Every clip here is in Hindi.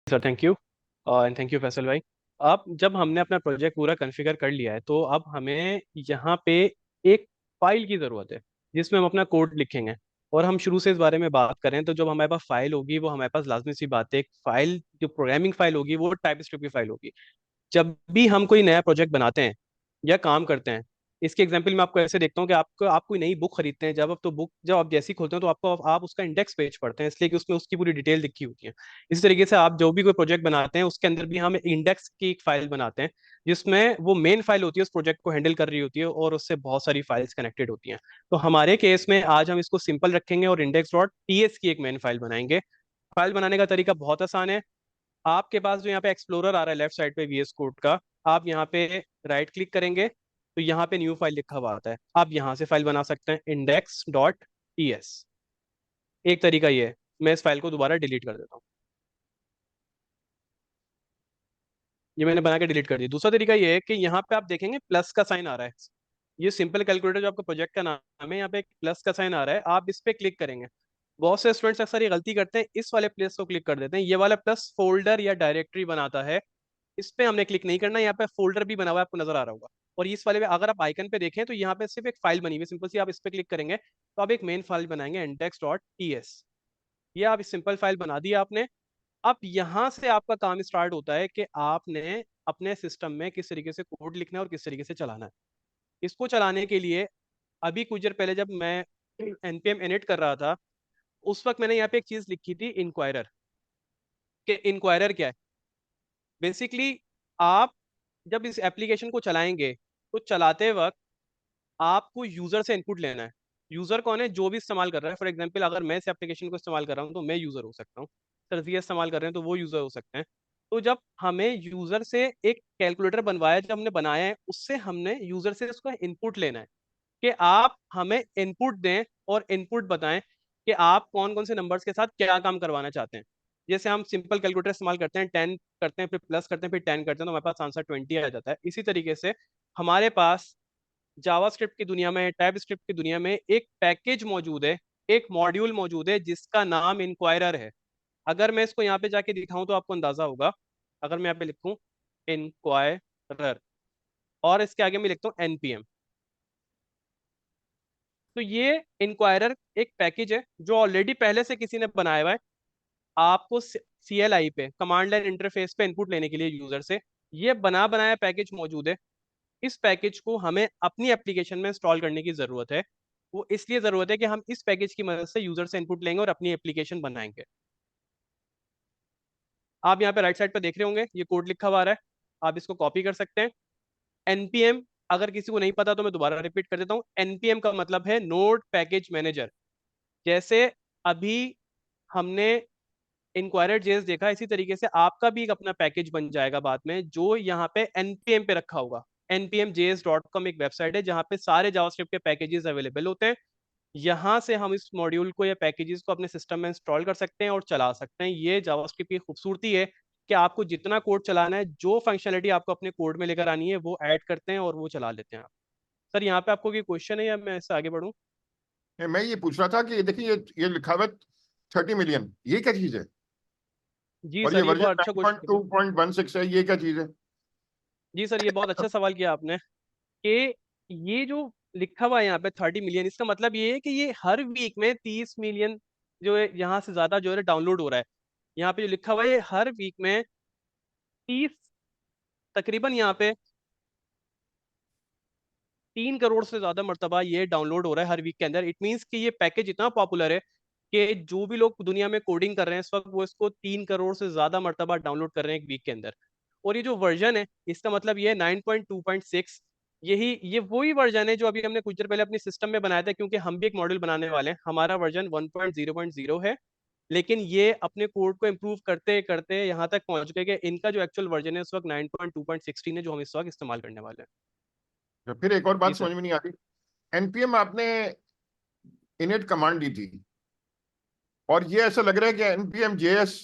Sir thank you and thank you Faisal भाई। अब जब हमने अपना प्रोजेक्ट पूरा कॉन्फ़िगर कर लिया है तो अब हमें यहाँ पे एक फाइल की ज़रूरत है जिसमें हम अपना कोड लिखेंगे। और हम शुरू से इस बारे में बात करें तो जब हमारे पास फाइल होगी वो हमारे पास लाजमी सी बात है, एक फाइल जो प्रोग्रामिंग फाइल होगी वो टाइप स्क्रिप्ट की फाइल होगी। जब भी हम कोई नया प्रोजेक्ट बनाते हैं या काम करते हैं, इसके एग्जांपल मैं आपको ऐसे देखता हूँ कि आप कोई नई बुक खरीदते हैं, जब आप जैसी खोलते हैं तो आपको आप उसका इंडेक्स पेज पढ़ते हैं, इसलिए कि उसमें उसकी पूरी डिटेल लिखी होती है। इसी तरीके से आप जो भी कोई प्रोजेक्ट बनाते हैं उसके अंदर भी हम इंडेक्स की एक फाइल बनाते हैं जिसमें वो मेन फाइल होती है उस प्रोजेक्ट को हैंडल कर रही होती है और उससे बहुत सारी फाइल्स कनेक्टेड होती हैं। तो हमारे केस में आज हम इसको सिंपल रखेंगे और इंडेक्स डॉट टीएस की एक मेन फाइल बनाएंगे। फाइल बनाने का तरीका बहुत आसान है। आपके पास जो यहाँ पे एक्सप्लोरर आ रहा है लेफ्ट साइड पे वीएस कोड का, आप यहाँ पे राइट क्लिक करेंगे तो यहाँ पे न्यू फाइल लिखा हुआ आता है, आप यहाँ से फाइल बना सकते हैं इंडेक्स डॉट टीएस। एक तरीका ये है। मैं इस फाइल को दोबारा डिलीट कर देता हूँ। ये मैंने बना के डिलीट कर दी। दूसरा तरीका ये है कि यहाँ पे आप देखेंगे प्लस का साइन आ रहा है। ये सिंपल कैलकुलेटर जो आपका प्रोजेक्ट का नाम है, यहाँ पे एक प्लस का साइन आ रहा है, आप इस पे क्लिक करेंगे। बहुत से स्टूडेंट्स अक्सर ये गलती करते हैं, इस वाले प्लस को क्लिक कर देते हैं। ये वाला प्लस फोल्डर या डायरेक्टरी बनाता है, इस पे हमने क्लिक नहीं करना। यहाँ पे फोल्डर भी बना हुआ है, आपको नजर आ रहा होगा। और इस वाले पे अगर आप आइकन पे देखें तो यहाँ पे सिर्फ एक फाइल बनी हुई है सिंपल सी, आप इस पे क्लिक करेंगे तो आप एक मेन फाइल बनाएंगे इंडेक्स डॉट टीएस। ये आप इस सिंपल फाइल बना दी आपने। अब यहाँ से आपका काम स्टार्ट होता है कि आपने अपने सिस्टम में किस तरीके से कोड लिखना है और किस तरीके से चलाना है। इसको चलाने के लिए अभी कुछ देर पहले जब मैं एनपीएम इनिट कर रहा था, उस वक्त मैंने यहाँ पे एक चीज लिखी थी इंक्वायरर। कि इंक्वायरर क्या है? बेसिकली आप जब इस एप्लीकेशन को चलाएंगे तो चलाते वक्त आपको यूजर से इनपुट लेना है। यूजर कौन है? जो भी इस्तेमाल कर रहा है। फॉर एग्जांपल अगर मैं इस एप्लीकेशन को इस्तेमाल कर रहा हूँ तो मैं यूजर हो सकता हूँ, सरजिया इस्तेमाल कर रहे हैं तो वो यूजर हो सकते हैं। तो जब हमें यूजर से एक कैलकुलेटर बनवाया, जब हमने बनाया है उससे हमने यूजर से उसका इनपुट लेना है कि आप हमें इनपुट दें और इनपुट बताएं कि आप कौन कौन से नंबर्स के साथ क्या काम करवाना चाहते हैं। जैसे हम सिंपल कैलकुलेटर इस्तेमाल करते हैं, 10 करते हैं फिर प्लस करते हैं फिर 10 करते हैं तो हमारे पास आंसर 20 आ जाता है। इसी तरीके से हमारे पास जावास्क्रिप्ट की दुनिया में, टाइप स्क्रिप्ट की दुनिया में एक पैकेज मौजूद है, एक मॉड्यूल मौजूद है जिसका नाम इंक्वायरर है। अगर मैं इसको यहाँ पे जाके दिखाऊं तो आपको अंदाजा होगा। अगर मैं यहाँ पे लिखूं इंक्वायरर और इसके आगे मैं लिखता हूँ एनपीएम, तो ये इंक्वायरर एक पैकेज है जो ऑलरेडी पहले से किसी ने बनाया हुआ है। आपको सीएलआई पे, कमांड लाइन इंटरफेस पे इनपुट लेने के लिए यूजर से ये बना बनाया पैकेज मौजूद है। इस पैकेज को हमें अपनी एप्लीकेशन में इंस्टॉल करने की जरूरत है। वो इसलिए जरूरत है कि हम इस पैकेज की मदद से यूजर से इनपुट लेंगे और अपनी एप्लीकेशन बनाएंगे। आप यहाँ पे राइट साइड पे देख रहे होंगे ये कोड लिखा हुआ आ रहा है, आप इसको कॉपी कर सकते हैं। एनपीएम अगर किसी को नहीं पता तो मैं दोबारा रिपीट कर देता हूँ। एनपीएम का मतलब है नोड पैकेज मैनेजर। जैसे अभी हमने इंक्वायरर जेएस देखा, इसी तरीके से आपका भी एक अपना पैकेज बन जाएगा बाद में जो यहाँ पे एनपीएम पे रखा होगा। npmjs.com एक वेबसाइट है जहाँ पे सारे जावास्क्रिप्ट के पैकेजेस अवेलेबल होते हैं। यहाँ से हम इस मॉड्यूल को या पैकेजेस को अपने सिस्टम में इंस्टॉल कर सकते हैं और चला सकते हैं। ये जावास्क्रिप्ट की खूबसूरती है कि आपको जितना कोड चलाना है, जो फंक्शनलिटी आपको अपने कोड में लेकर आनी है वो ऐड करते हैं और वो चला लेते हैं आप। सर यहाँ पे आपको कोई क्वेश्चन है या मैं इससे आगे बढ़ूँ? मैं ये पूछ रहा था कि देखिए ये लिखा हुआ 30 मिलियन, ये क्या चीज है? जी और ये सर, ये वर्जन बहुत अच्छा नाइन पॉइंट क्वेश्चन टू है। पॉइंट वन सिक्स है, ये क्या चीज है? जी सर, ये बहुत अच्छा सवाल किया आपने कि ये जो लिखा हुआ है यहाँ पे 30 मिलियन, इसका मतलब ये है कि ये हर वीक में 30 मिलियन जो है यहाँ से ज्यादा जो है डाउनलोड हो रहा है। यहाँ पे जो लिखा हुआ है ये हर वीक में 30, तकरीबन यहाँ पे 3 करोड़ से ज्यादा मरतबा ये डाउनलोड हो रहा है हर वीक के अंदर। इट मीन्स कि ये पैकेज इतना पॉपुलर है कि जो भी लोग दुनिया में कोडिंग कर रहे हैं इस वक्त वो इसको 3 करोड़ से ज्यादा मरतबा डाउनलोड कर रहे हैं एक वीक के अंदर। और ये जो वर्जन है इसका मतलब ये है 9.2.6। ये वही वर्जन है जो अभी हमने कुछ देर पहले अपने सिस्टम में बनाया था, क्योंकि हम भी एक मॉडल बनाने वाले हैं। हमारा वर्जन 1.0.0 है, लेकिन ये अपने कोड को इम्प्रूव करते करते यहाँ तक पहुंच गए कि इनका जो एक्चुअल वर्जन है इस वक्त 9.2.16 है जो हम इस वक्त इस्तेमाल करने वाले हैं। तो फिर एक और जी बात सर। समझ में नहीं आती। एनपीएम आपने इनिट कमांड दी थी, और ये ऐसा लग रहा है कि एनपीएम जेएस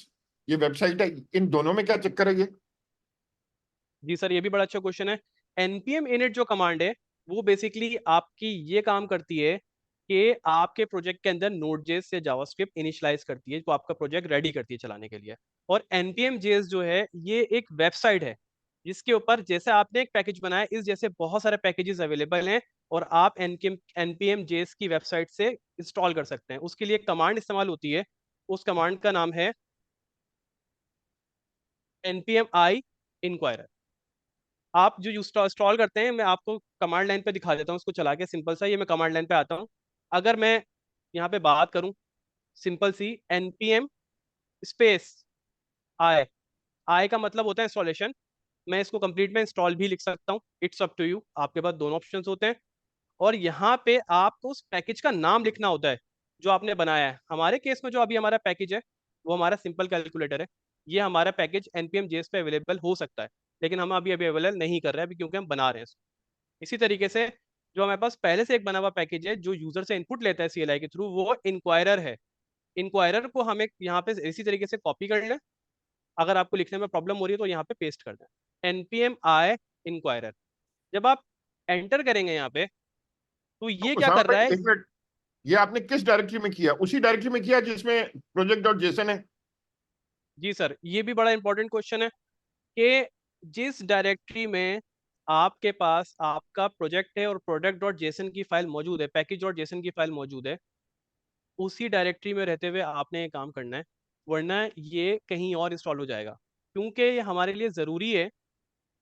ये वेबसाइट है, इन दोनों में क्या चक्कर है ये? जी सर, ये भी बड़ा अच्छा क्वेश्चन है। npm init जो कमांड है वो बेसिकली आपकी ये काम करती है कि आपके प्रोजेक्ट के अंदर नोड जेएस या जावास्क्रिप्ट इनिशियलाइज करती है, जो आपका प्रोजेक्ट रेडी करती है चलाने के लिए। और एनपीएम जेएस जो है ये एक वेबसाइट है जिसके ऊपर जैसे आपने एक पैकेज बनाया, इस जैसे बहुत सारे पैकेजेस अवेलेबल हैं और आप एनपीएम जेएस की वेबसाइट से इंस्टॉल कर सकते हैं। उसके लिए एक कमांड इस्तेमाल होती है, उस कमांड का नाम है npm i inquirer। आप जो इंस्टॉल करते हैं, मैं आपको कमांड लाइन पे दिखा देता हूँ उसको चला के, सिंपल सा। ये मैं कमांड लाइन पे आता हूँ। अगर मैं यहाँ पे बात करूँ, सिंपल सी npm स्पेस आई, आई का मतलब होता है इंस्टॉलेशन। मैं इसको कंप्लीट में इंस्टॉल भी लिख सकता हूँ, इट्स अप टू यू, आपके पास दोनों ऑप्शंस होते हैं। और यहाँ पे आपको उस पैकेज का नाम लिखना होता है जो आपने बनाया है। हमारे केस में जो अभी हमारा पैकेज है वो हमारा सिंपल कैलकुलेटर है। ये हमारा पैकेज npm जेएस पे अवेलेबल हो सकता है, लेकिन हम अभी अभी अवेलेबल नहीं कर रहे हैं अभी, क्योंकि हम बना रहे हैं इसको। इसी तरीके से जो हमारे पास पहले से एक बना हुआ पैकेज है जो यूजर से इनपुट लेता है सीएलआई के थ्रू, वो इंक्वायरर है। इंक्वायरर को हम एक यहाँ पे इसी तरीके से कॉपी कर लें। अगर आपको लिखने में प्रॉब्लम हो रही है तो यहाँ पे पेस्ट कर दें npm i इंक्वायरर। जब आप एंटर करेंगे यहाँ पे, तो तो ये क्या उसामा कर रहा भाई है। एक मिनट, ये आपने किस डायरेक्टरी में किया? उसी डायरेक्टरी में किया जिसमें प्रोजेक्ट डॉट जेसन है? जी सर, ये भी बड़ा इंपॉर्टेंट क्वेश्चन है कि जिस डायरेक्टरी में आपके पास आपका प्रोजेक्ट है और प्रोडक्ट डॉट जेसन की फाइल मौजूद है, पैकेज डॉट जेसन की फाइल मौजूद है, उसी डायरेक्टरी में रहते हुए आपने ये काम करना है, वरना ये कहीं और इंस्टॉल हो जाएगा। क्योंकि ये हमारे लिए ज़रूरी है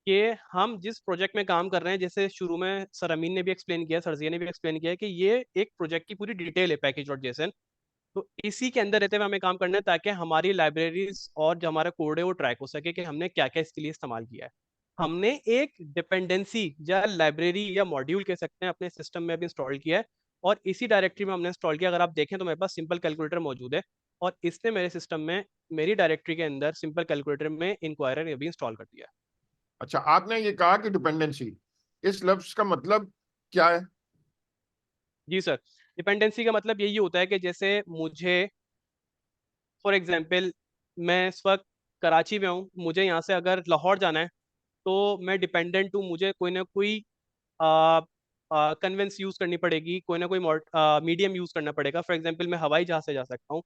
कि हम जिस प्रोजेक्ट में काम कर रहे हैं, जैसे शुरू में सर अमीन ने भी एक्सप्लेन किया, सरजिया ने भी एक्सप्लेन किया, कि ये एक प्रोजेक्ट की पूरी डिटेल है पैकेज डॉट जेसन। तो इसी के अंदर रहते हुए हमें काम करना है ताकि हमारी लाइब्रेरीज और जो हमारा कोड है वो ट्रैक हो सके कि हमने क्या क्या इसके लिए इस्तेमाल किया है। हमने एक डिपेंडेंसी या लाइब्रेरी या मॉड्यूल कह सकते हैं अपने सिस्टम में अभी इंस्टॉल किया है, और इसी डायरेक्टरी में हमने इंस्टॉल किया। अगर आप देखें तो मेरे पास सिंपल कैलकुलेटर मौजूद है, और इसने मेरे सिस्टम में मेरी डायरेक्टरी के अंदर सिंपल कैलकुलेटर में इंक्वायरर अभी इंस्टॉल कर दिया है। अच्छा, आपने ये कहा कि डिपेंडेंसी, इस लफ्ज का मतलब क्या है? जी सर, डिपेंडेंसी का मतलब यही होता है कि जैसे मुझे फॉर एग्जांपल, मैं इस वक्त कराची में हूँ, मुझे यहाँ से अगर लाहौर जाना है तो मैं डिपेंडेंट हूँ, मुझे कोई ना कोई कन्वेंस यूज करनी पड़ेगी, कोई ना कोई मीडियम यूज करना पड़ेगा। फॉर एग्जांपल, मैं हवाई जहाज से जा सकता हूँ,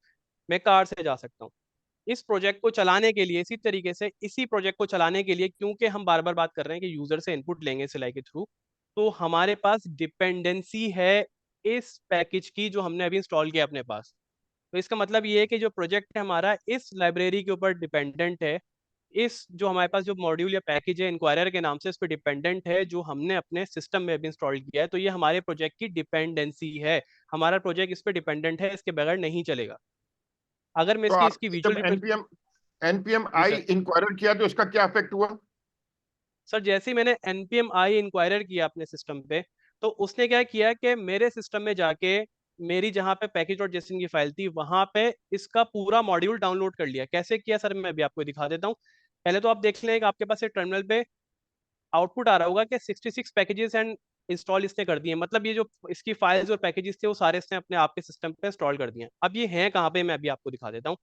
मैं कार से जा सकता हूँ। इस प्रोजेक्ट को चलाने के लिए, इसी तरीके से इसी प्रोजेक्ट को चलाने के लिए, क्योंकि हम बार बार बात कर रहे हैं कि यूजर से इनपुट लेंगे सिलाई के थ्रू, तो हमारे पास डिपेंडेंसी है इस पैकेज की जो हमने अभी इंस्टॉल किया अपने पास। तो इसका मतलब ये है कि जो प्रोजेक्ट है हमारा इस लाइब्रेरी के ऊपर डिपेंडेंट है, इस जो हमारे पास जो मॉड्यूल या पैकेज है इंक्वायरर के नाम से, इस पर डिपेंडेंट है, जो हमने अपने सिस्टम में भी इंस्टॉल किया है। तो ये हमारे प्रोजेक्ट की डिपेंडेंसी है। हमारा प्रोजेक्ट इस पर डिपेंडेंट है, इसके बगैर नहीं चलेगा। अगर मैं तो इसकी आप इसकी जब विजुअल एनपीएम एनपीएम जी आई सर। इंक्वायरर किया तो इसका क्या इफेक्ट हुआ? सर, जैसे ही मैंने npm i इंक्वायरर किया अपने सिस्टम पे, तो उसने क्या किया कि मेरे सिस्टम में जाके मेरी जहाँ पे पैकेज डॉट जेसन की फाइल थी वहां पे इसका पूरा मॉड्यूल डाउनलोड कर लिया। कैसे किया सर, मैं अभी आपको दिखा देता हूँ। पहले तो आप देख लें कि आपके पास एक टर्मिनल पे आउटपुट आ रहा होगा कि 66 पैकेजेस एंड इंस्टॉल इसने कर दिए। मतलब ये जो इसकी फाइल्स और पैकेजेस थे वो सारे इसने अपने आप के सिस्टम पे इंस्टॉल कर दिए हैं। अब ये हैं कहाँ पे, मैं अभी आपको दिखा देता हूँ।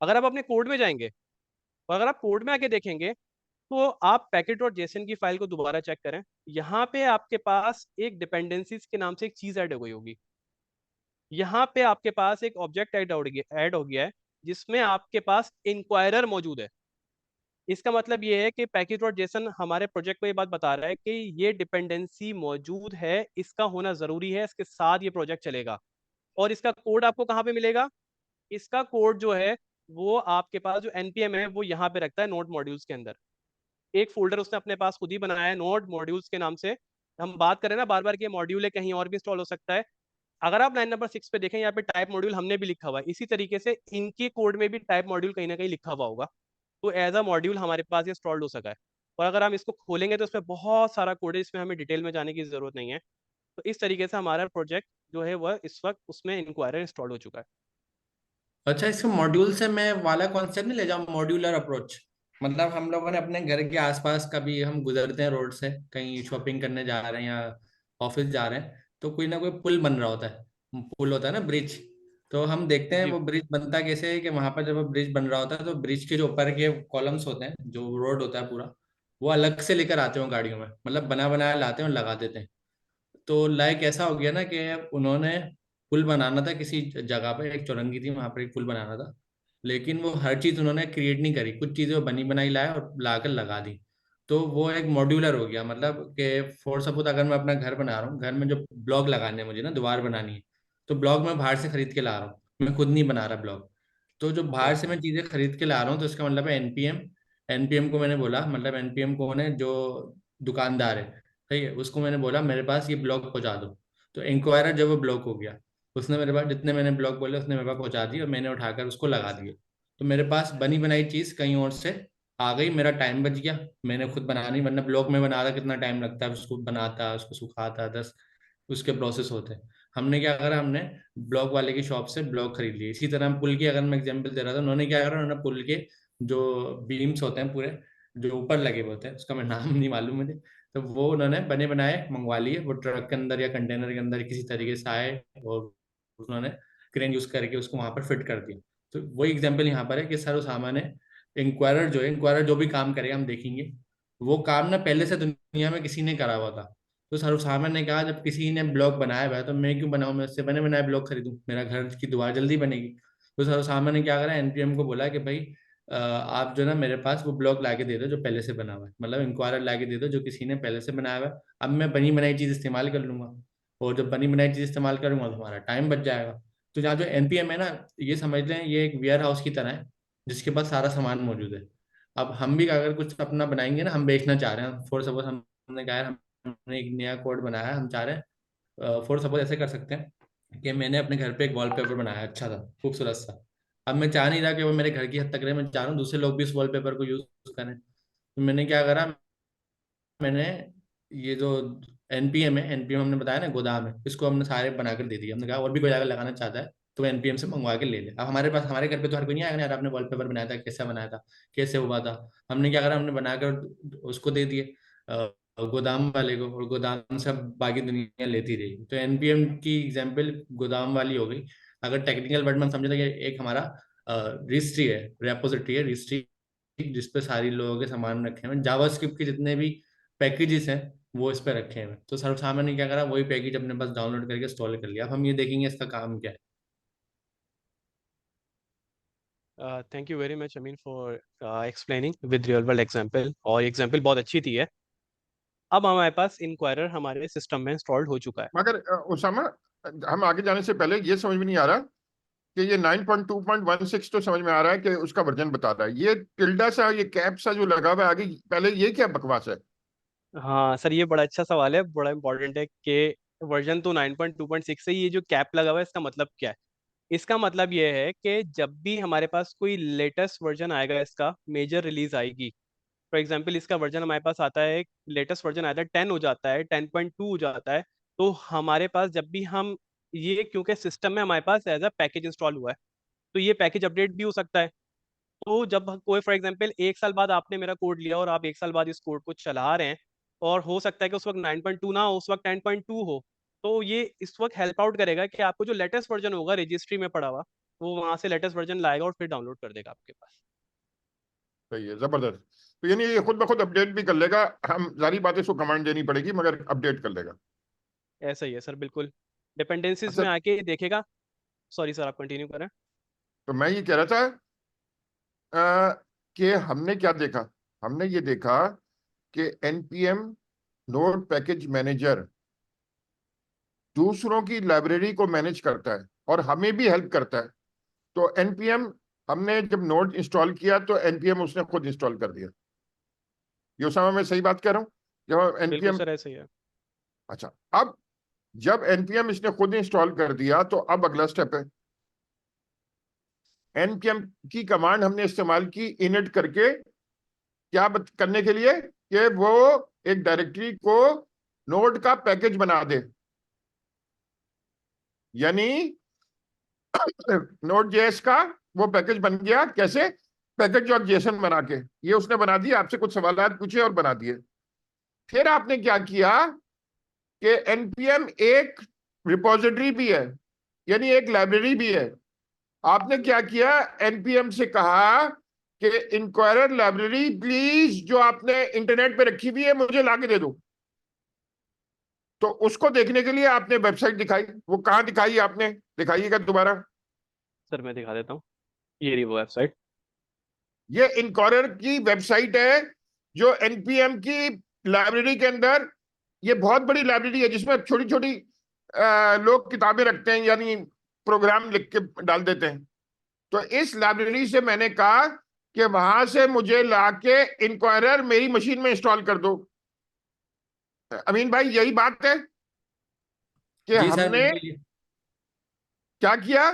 अगर आप अपने कोड में जाएंगे, और अगर आप कोड में आके देखेंगे, तो आप पैकेट डॉट जेसन की फाइल को दोबारा चेक करें। यहाँ पे आपके पास एक डिपेंडेंसीज के नाम से एक चीज ऐड हो गई होगी। यहाँ पे आपके पास एक ऑब्जेक्ट ऐड हो गया है जिसमें आपके पास इंक्वायरर मौजूद है। इसका मतलब ये है कि पैकेज डॉट जेसन हमारे प्रोजेक्ट को ये बात बता रहा है कि ये डिपेंडेंसी मौजूद है, इसका होना जरूरी है, इसके साथ ये प्रोजेक्ट चलेगा। और इसका कोड आपको कहाँ पे मिलेगा? इसका कोड जो है वो आपके पास जो npm है वो यहाँ पे रखता है नोड मॉड्यूल्स के अंदर। एक फोल्डर उसने अपने पास खुद ही बनाया है नोड मॉड्यूल्स के नाम से। हम बात करें ना बार बार कि मॉड्यूल है, कहीं और भी इंस्टॉल हो सकता है। अगर आप लाइन नंबर 6 पे देखें, यहाँ पे टाइप मॉड्यूल हमने भी लिखा हुआ है, इसी तरीके से इनके कोड में भी टाइप मॉड्यूल कहीं ना कहीं लिखा हुआ होगा। तो एज अ मॉड्यूल हमारे पास ये इंस्टॉल्ड हो सका है। और अगर हम इसको खोलेंगे तो इसमें बहुत सारा कोड है, इसमें हमें डिटेल में जाने की जरूरत नहीं है। तो इस तरीके से हमारा प्रोजेक्ट जो है वह इस वक्त उसमें इंक्वायरर इंस्टॉल हो चुका है। अच्छा, इसके मॉड्यूल से मैं वाला कॉन्सेप्ट नहीं ले जाऊँ, मॉड्यूलर अप्रोच। मतलब हम लोगों ने अपने घर के आसपास कभी हम गुजरते हैं रोड से, कहीं शॉपिंग करने जा रहे हैं या ऑफिस जा रहे हैं, तो कोई ना कोई पुल बन रहा होता है, पुल होता है ना, ब्रिज। तो हम देखते हैं जी वो ब्रिज बनता कैसे है कि वहां पर जब वो ब्रिज बन रहा होता है तो ब्रिज के जो ऊपर के कॉलम्स होते हैं, जो रोड होता है पूरा, वो अलग से लेकर आते हो गाड़ियों में, मतलब बना बनाया लाते हैं और लगा देते हैं। तो लाइक ऐसा हो गया ना कि उन्होंने पुल बनाना था किसी जगह पे, एक चौरंगी थी वहां पर एक पुल बनाना था, लेकिन वो हर चीज उन्होंने क्रिएट नहीं करी, कुछ चीजें वो बनी बनाई लाए और लाकर लगा दी। तो वो एक मॉड्यूलर हो गया, मतलब कि फॉर सपोज अगर मैं अपना घर बना रहा हूँ, घर में जो ब्लॉक लगाने हैं मुझे ना, दीवार बनानी है, तो ब्लॉक मैं बाहर से खरीद के ला रहा हूँ, मैं खुद नहीं बना रहा ब्लॉक। तो जो बाहर से मैं चीजें खरीद के ला रहा हूँ, तो इसका मतलब है एनपीएम। एनपीएम को मैंने बोला, मतलब एनपीएम कौन है, जो दुकानदार है, सही है, उसको मैंने बोला मेरे पास ये ब्लॉक पहुंचा दो। तो इंक्वायरर जब वो ब्लॉक हो गया, उसने मेरे पास जितने मैंने ब्लॉक बोले उसने मेरे पास पहुंचा दी और मैंने उठाकर उसको लगा दिया। तो मेरे पास बनी बनाई चीज कहीं और से आ गई, मेरा टाइम बच गया, मैंने खुद बनानी, वरना ब्लॉक में बना रहा कितना टाइम लगता है, उसको बनाता उसको सुखाता 10 उसके प्रोसेस होते हैं। हमने क्या करा, हमने ब्लॉक वाले की शॉप से ब्लॉक खरीद लिए। इसी तरह हम पुल की अगर मैं एग्जांपल दे रहा था, उन्होंने क्या करा, उन्होंने पुल के जो बीम्स होते हैं पूरे, जो ऊपर लगे हुए होते हैं, उसका मैं नाम नहीं मालूम मुझे, तो वो उन्होंने बने बनाए मंगवा लिए, वो ट्रक के अंदर या कंटेनर के अंदर किसी तरीके से आए और उन्होंने क्रेन यूज करके उसको वहां पर फिट कर दिया। तो वही एग्जाम्पल यहाँ पर है कि सर सामान है, इंक्वायरर जो है, इंक्वायरर जो भी काम करेगा हम देखेंगे, वो काम ना पहले से दुनिया में किसी ने करा हुआ था। तो सरुसामन ने कहा जब किसी ने ब्लॉक बनाया हुआ है तो मैं क्यों बनाऊं, मैं उससे बने बनाए ब्लॉक खरीदूं, मेरा घर की दीवार जल्दी बनेगी। तो सरुसामन ने क्या करा, एनपीएम को बोला कि भाई आप जो ना मेरे पास वो ब्लॉक लाके दे दो जो पहले से बना हुआ है, मतलब इंक्वायरर लाके दे दो जो किसी ने पहले से बनाया हुआ है, अब मैं बनी बनाई चीज इस्तेमाल कर लूंगा, और जब बनी बनाई चीज इस्तेमाल करूंगा तो हमारा टाइम बच जाएगा। तो यहाँ जो एनपीएम है ना, ये समझ लें ये एक वेयर हाउस की तरह है जिसके पास सारा सामान मौजूद है। अब हम भी अगर कुछ अपना बनाएंगे ना, हम बेचना चाह रहे हैं, फॉर सपोज हमने कहा है हमने एक नया कोड बनाया है, हम चाह रहे हैं, फॉर सपोज ऐसे कर सकते हैं कि मैंने अपने घर पे एक वॉलपेपर बनाया अच्छा था, खूबसूरत सा। अब मैं चाह नहीं रहा कि वो मेरे घर की हद तक रहे, मैं चाह रहा हूँ दूसरे लोग भी इस वॉलपेपर को यूज करें। तो मैंने क्या करा, मैंने ये जो एनपीएम है, एनपीएम हमने बताया ना गोदाम है, इसको हमने सारे बनाकर दे दिया, हमने कहा और भी कोई अगर लगाना चाहता है तो एनपीएम से मंगवा के ले ले। अब हमारे पास हमारे घर पे तो हर कोई नहीं आएगा ना, यार आपने वॉलपेपर बनाया था, कैसा बनाया था, कैसे हुआ था। हमने क्या करा, हमने बनाकर उसको दे दिए गोदाम वाले को, और गोदाम से अब बाकी दुनिया लेती रही। तो एनपीएम की एग्जाम्पल गोदाम वाली हो गई। अगर टेक्निकल वर्ड में हम समझे तो ये एक हमारा रजिस्ट्री है, रेपोजिटरी है, रजिस्ट्री जिसपे सारी लोगों के सामान रखे हुए हैं, जावास्क्रिप्ट के जितने भी पैकेजेस हैं वो इस पे रखे हुए हैं। तो सर्वसामान्य ने क्या करा, वही पैकेज अपने पास डाउनलोड करके इंस्टॉल कर लिया। अब हम ये देखेंगे इसका काम क्या है। Thank you very much Ameen for explaining with real world example, और एग्जांपल बहुत अच्छी थी है। अब हमारे पास इंक्वायरर हमारे सिस्टम में इंस्टॉल्ड हो चुका है। मगर उसामा, हम आगे जाने से पहले ये समझ में नहीं आ रहा कि ये 9.2.16 तो समझ में आ रहा है कि उसका वर्जन बता रहा है, ये टिल्डा सा ये कैप सा जो लगा हुआ है आगे, पहले ये क्या बकवास है? हाँ सर, ये बड़ा अच्छा सवाल है, बड़ा इंपॉर्टेंट है कि वर्जन तो 9.2.6 है, ये जो कैप लगा हुआ है इसका मतलब क्या है। इसका मतलब ये है कि जब भी हमारे पास कोई लेटेस्ट वर्जन आएगा, इसका मेजर रिलीज आएगी, फॉर एग्जाम्पल इसका वर्जन हमारे पास आता है, लेटेस्ट वर्जन आता है 10 हो जाता है, 10.2 हो जाता है, तो हमारे पास जब भी हम ये, क्योंकि सिस्टम में हमारे पास एज अ पैकेज इंस्टॉल हुआ है, तो ये पैकेज अपडेट भी हो सकता है। तो जब कोई फॉर एग्जाम्पल 1 साल बाद आपने मेरा कोड लिया और आप 1 साल बाद इस कोड को चला रहे हैं, और हो सकता है कि उस वक्त 9.2 ना हो, उस वक्त 10.2 हो, तो ये इस वक्त हेल्प आउट करेगा कि आपको जो लेटेस्ट वर्जन होगा रजिस्ट्री में पड़ा हुआ, वो वहां से लेटेस्ट वर्जन लाएगा और फिर डाउनलोड कर देगा आपके पास। सही है, जबरदस्त। तो यानी ये खुद ब खुद अपडेट भी कर लेगा, हम सारी बातें इसको कमांड देनी पड़ेगी मगर अपडेट कर लेगा। ऐसा ही है सर, बिल्कुल डिपेंडेंसीज अच्छा, में आके ये देखेगा। सॉरी सर, आप कंटिन्यू करें। तो मैं ये कह रहा था कि हमने क्या देखा, हमने ये देखा कि एनपीएम नोड पैकेज मैनेजर दूसरों की लाइब्रेरी को मैनेज करता है और हमें भी हेल्प करता है। तो एनपीएम, हमने जब नोड इंस्टॉल किया तो एनपीएम उसने खुद इंस्टॉल कर दिया। ये समय मैं सही बात कह रहा हूँ? जब बिल्कुल एनपीएम, सर, ऐसा ही है। अच्छा, अब जब एनपीएम इसने खुद इंस्टॉल कर दिया तो अब अगला स्टेप है, एनपीएम की कमांड हमने इस्तेमाल की इनिट करके, क्या करने के लिए कि वो एक डायरेक्टरी को नोड का पैकेज बना दे, यानी नोड जेएस का वो पैकेज बन गया। कैसे? पैकेज और जेसन बना के ये उसने बना दिया, आपसे कुछ सवाल पूछे और बना दिए। फिर आपने क्या किया कि एनपीएम एक रिपोजिटरी भी है, यानी एक लाइब्रेरी भी है। आपने क्या किया, एनपीएम से कहा कि इंक्वायरर लाइब्रेरी प्लीज जो आपने इंटरनेट पे रखी हुई है मुझे लाके दे दो। तो उसको देखने के लिए आपने वेबसाइट दिखाई, वो कहाँ दिखाई आपने, दिखाइएगा दोबारा। सर मैं दिखा देता हूँ, ये रही वो वेबसाइट। ये इनक्वायरर की वेबसाइट है, जो एनपीएम की लाइब्रेरी के अंदर, ये बहुत बड़ी लाइब्रेरी है जिसमें छोटी छोटी लोग किताबें रखते हैं, यानी प्रोग्राम लिख के डाल देते हैं। तो इस लाइब्रेरी से मैंने कहा कि वहां से मुझे लाके इनक्वायरर मेरी मशीन में इंस्टॉल कर दो। अमीन भाई यही बात है कि जी सर हमने बिल्कुल। क्या किया,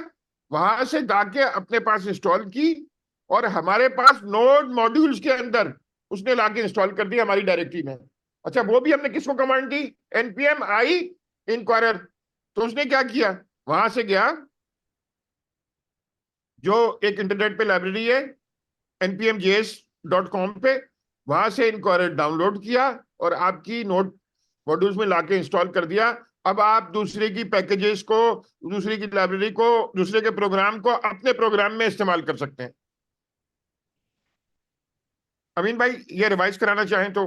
वहां से जाके अपने पास इंस्टॉल की, और हमारे पास नोड मॉड्यूल्स के अंदर उसने लाके इंस्टॉल कर दिया हमारी डायरेक्टरी में। अच्छा, वो भी हमने किसको कमांड दी, एनपीएम आई इंक्वायरर। तो उसने क्या किया, वहां से गया, जो एक इंटरनेट पे लाइब्रेरी है npmjs.com पे, वहां से इंक्वायरर डाउनलोड किया और आपकी नोड मॉड्यूल्स में लाके इंस्टॉल कर दिया। अब आप दूसरे की पैकेजेस को, दूसरे की लाइब्रेरी को, दूसरे के प्रोग्राम को अपने प्रोग्राम में इस्तेमाल कर सकते हैं। अमीन भाई ये रिवाइज कराना चाहें तो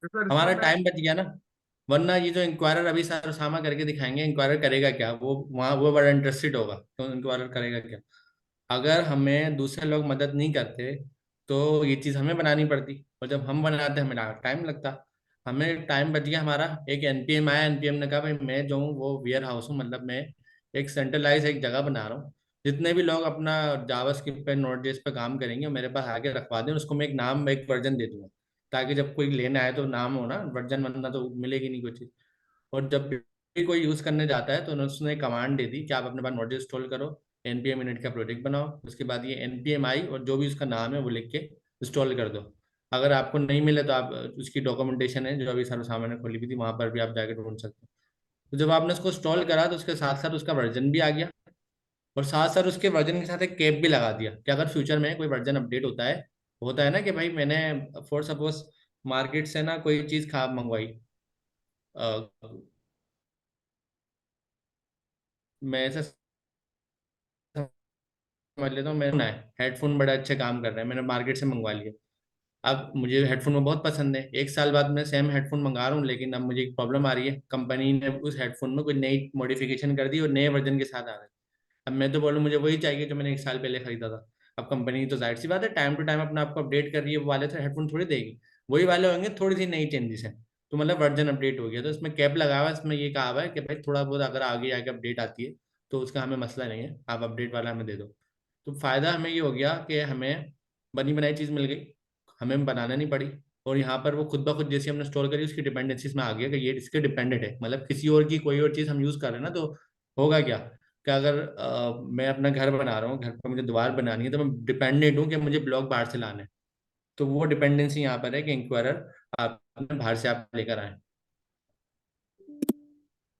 इसका हमारा रिस्पॉन्ड है। टाइम बच गया ना, वरना ये जो इंक्वायरर अभी सर उसामा करके दिखाएंगे, इंक्वायरर करेगा क्या वो, वहाँ वो बड़ा इंटरेस्टेड होगा तो इंक्वायरर करेगा क्या। अगर हमें दूसरे लोग मदद नहीं करते तो ये चीज़ हमें बनानी पड़ती, और जब हम बनाते हमें टाइम लगता। हमें टाइम बच गया हमारा। एक एनपीएम आया, एनपीएम ने कहा भाई मैं जो हूँ वो वेयर हाउस हूँ, मतलब मैं एक सेंट्रलाइज एक जगह बना रहा हूँ, जितने भी लोग अपना जावास्क्रिप्ट पे नोड जेएस पे काम करेंगे मेरे पास आके रखवा दें, उसको मैं एक नाम एक वर्जन दे दूंगा, ताकि जब कोई लेने आए तो नाम हो ना वर्जन, वरना तो मिलेगी नहीं कोई चीज़। और जब भी कोई यूज करने जाता है तो उसने कमांड दे दी कि आप अपने पास नोड इंस्टॉल करो, एनपीएम इनिट का प्रोजेक्ट बनाओ, उसके बाद ये एनपीएम आई और जो भी उसका नाम है वो लिख के इंस्टॉल कर दो। अगर आपको नहीं मिले तो आप उसकी डॉक्यूमेंटेशन है जो अभी सर सामने खोली हुई थी, वहां पर भी आप जाके ढूंढ सकते हो। तो जब आपने उसको इंस्टॉल करा तो उसके साथ साथ उसका वर्जन भी आ गया, और साथ साथ उसके वर्जन के साथ एक कैप भी लगा दिया कि अगर फ्यूचर में कोई वर्जन अपडेट होता है ना कि भाई मैंने फॉर सपोज मार्केट से ना कोई चीज खराब मंगवाई, मैं ऐसे समझ लेता हूँ, मैंने हेडफोन बड़े अच्छे काम कर रहे हैं, मैंने मार्केट से मंगवा लिए। अब मुझे हेडफोन में बहुत पसंद है, एक साल बाद मैं सेम हेडफोन मंगा रहा हूँ, लेकिन अब मुझे एक प्रॉब्लम आ रही है, कंपनी ने उस हेडफोन में कोई नई मॉडिफिकेशन कर दी और नए वर्जन के साथ आ रहा है। अब मैं तो बोलूँ मुझे वही चाहिए जो मैंने एक साल पहले खरीदा था। अब कंपनी तो जाहिर सी बात है टाइम टू टाइम अपना आपको अपडेट कर रही है, वो वाले तो हेडफोन थोड़ी देगी, वही वाले होंगे, थोड़ी सी नई चेंजेस है। तो मतलब वर्जन अपडेट हो गया, तो इसमें कैप लगा हुआ है, इसमें ये कहा हुआ है कि भाई थोड़ा बहुत अगर आगे आके अपडेट आती है तो उसका हमें मसला नहीं है, आप अपडेट वाला हमें दे दो। तो फायदा हमें ये हो गया कि हमें बनी बनाई चीज़ मिल गई, हमें बनाना नहीं पड़ी। और यहाँ पर वो खुद ब खुद जैसे हमने स्टोर करी उसकी डिपेंडेंसीज में आ गया कि ये इसके डिपेंडेंट है, मतलब किसी और की कोई और चीज़ हम यूज़ कर रहे हैं ना, तो होगा क्या कि अगर मैं अपना घर बना रहा हूँ, घर पर मुझे दीवार बनानी है, तो मैं डिपेंडेंट हूँ कि मुझे ब्लॉक बाहर से लाना है। तो वो डिपेंडेंसी यहाँ पर है कि इंक्वायरर आप बाहर से आप लेकर आए।